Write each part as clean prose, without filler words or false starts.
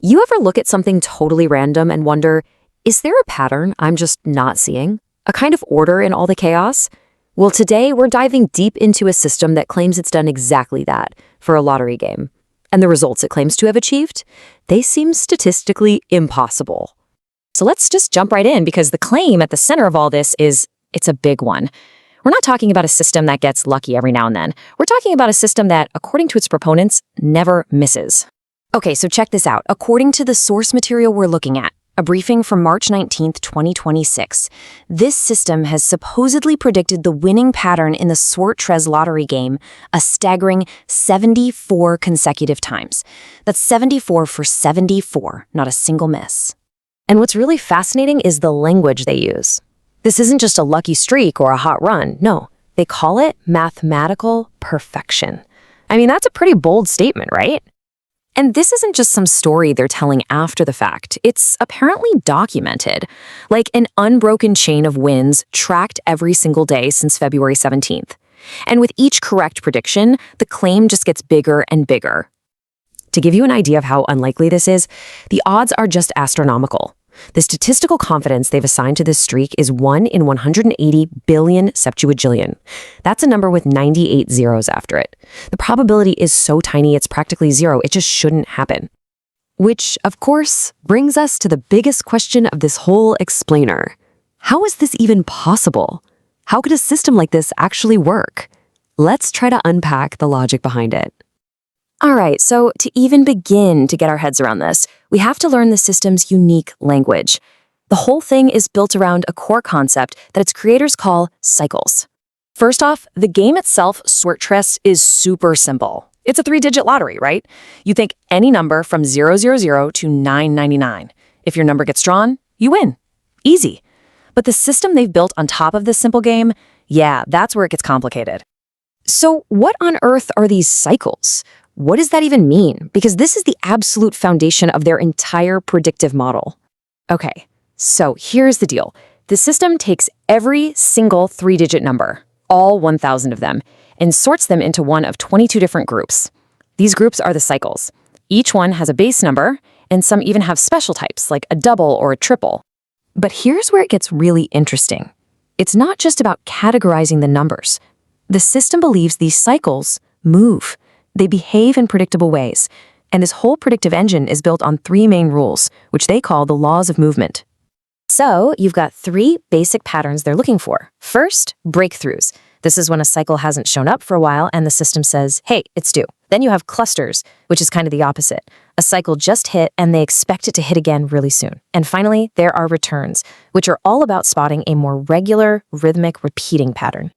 You ever look at something totally random and wonder, is there a pattern I'm just not seeing? A kind of order in all the chaos? Well, today we're diving deep into a system that claims it's done exactly that for a lottery game. And the results it claims to have achieved? They seem statistically impossible. So let's just jump right in because the claim at the center of all this is it's a big one. We're not talking about a system that gets lucky every now and then. We're talking about a system that, according to its proponents, never misses. Okay, so check this out. According to the source material we're looking at, a briefing from March 19th, 2026, this system has supposedly predicted the winning pattern in the Swertres lottery game a staggering 74 consecutive times. That's 74 for 74, not a single miss. And what's really fascinating is the language they use. This isn't just a lucky streak or a hot run. No, they call it mathematical perfection. I mean, that's a pretty bold statement, right? And this isn't just some story they're telling after the fact. It's apparently documented, like an unbroken chain of wins tracked every single day since February 17th. And with each correct prediction, the claim just gets bigger and bigger. To give you an idea of how unlikely this is, the odds are just astronomical. The statistical confidence they've assigned to this streak is 1 in 180 billion septuagillion. That's a number with 98 zeros after it. The probability is so tiny it's practically zero. It just shouldn't happen. Which, of course, brings us to the biggest question of this whole explainer. How is this even possible? How could a system like this actually work? Let's try to unpack the logic behind it. All right, so to even begin to get our heads around this, we have to learn the system's unique language. The whole thing is built around a core concept that its creators call cycles. First off, the game itself, Swertres, is super simple. It's a 3-digit lottery, right? You think any number from 000 to 999. If your number gets drawn, you win. Easy. But the system they've built on top of this simple game, yeah, that's where it gets complicated. So what on earth are these cycles? What does that even mean? Because this is the absolute foundation of their entire predictive model. Okay, so here's the deal. The system takes every single 3-digit number, all 1,000 of them, and sorts them into one of 22 different groups. These groups are the cycles. Each one has a base number, and some even have special types, like a double or a triple. But here's where it gets really interesting. It's not just about categorizing the numbers. The system believes these cycles move. They behave in predictable ways, and this whole predictive engine is built on 3 main rules, which they call the laws of movement. So you've got 3 basic patterns they're looking for. First, breakthroughs. This is when a cycle hasn't shown up for a while and the system says, hey, it's due. Then you have clusters, which is kind of the opposite. A cycle just hit and they expect it to hit again really soon. And finally, there are returns, which are all about spotting a more regular, rhythmic, repeating pattern.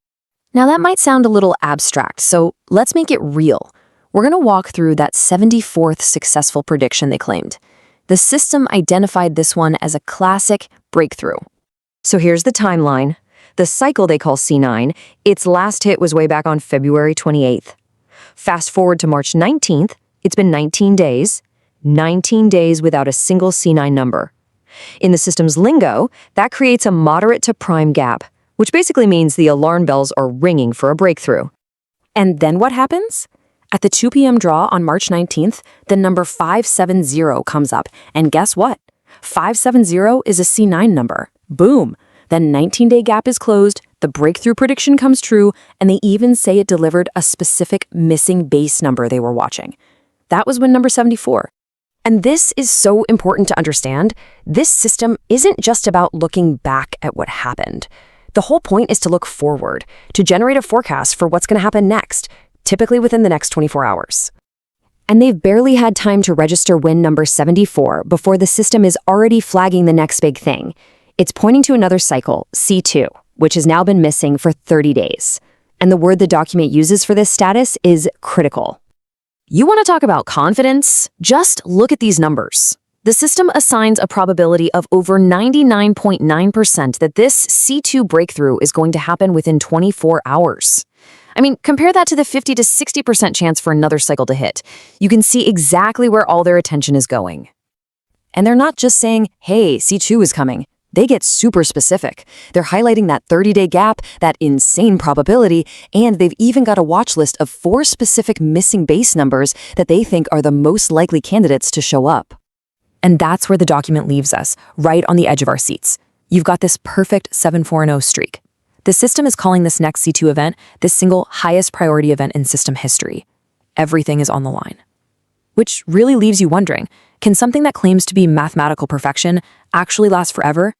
Now that might sound a little abstract, so let's make it real. We're going to walk through that 74th successful prediction they claimed. The system identified this one as a classic breakthrough. So here's the timeline. The cycle they call C9, its last hit was way back on February 28th. Fast forward to March 19th, it's been 19 days. 19 days without a single C9 number. In the system's lingo, that creates a moderate to prime gap, which basically means the alarm bells are ringing for a breakthrough. And then what happens? At the 2 p.m. draw on March 19th, the number 570 comes up. And guess what? 570 is a C9 number. Boom! The 19-day gap is closed, the breakthrough prediction comes true, and they even say it delivered a specific missing base number they were watching. That was win number 74. And this is so important to understand. This system isn't just about looking back at what happened. The whole point is to look forward, to generate a forecast for what's going to happen next, typically within the next 24 hours. And they've barely had time to register win number 74 before the system is already flagging the next big thing. It's pointing to another cycle, C2, which has now been missing for 30 days. And the word the document uses for this status is critical. You want to talk about confidence? Just look at these numbers. The system assigns a probability of over 99.9% that this C2 breakthrough is going to happen within 24 hours. I mean, compare that to the 50 to 60% chance for another cycle to hit. You can see exactly where all their attention is going. And they're not just saying, hey, C2 is coming. They get super specific. They're highlighting that 30-day gap, that insane probability, and they've even got a watch list of 4 specific missing base numbers that they think are the most likely candidates to show up. And that's where the document leaves us, right on the edge of our seats. You've got this perfect 7-4-0 streak. The system is calling this next C2 event the single highest priority event in system history. Everything is on the line. Which really leaves you wondering, can something that claims to be mathematical perfection actually last forever?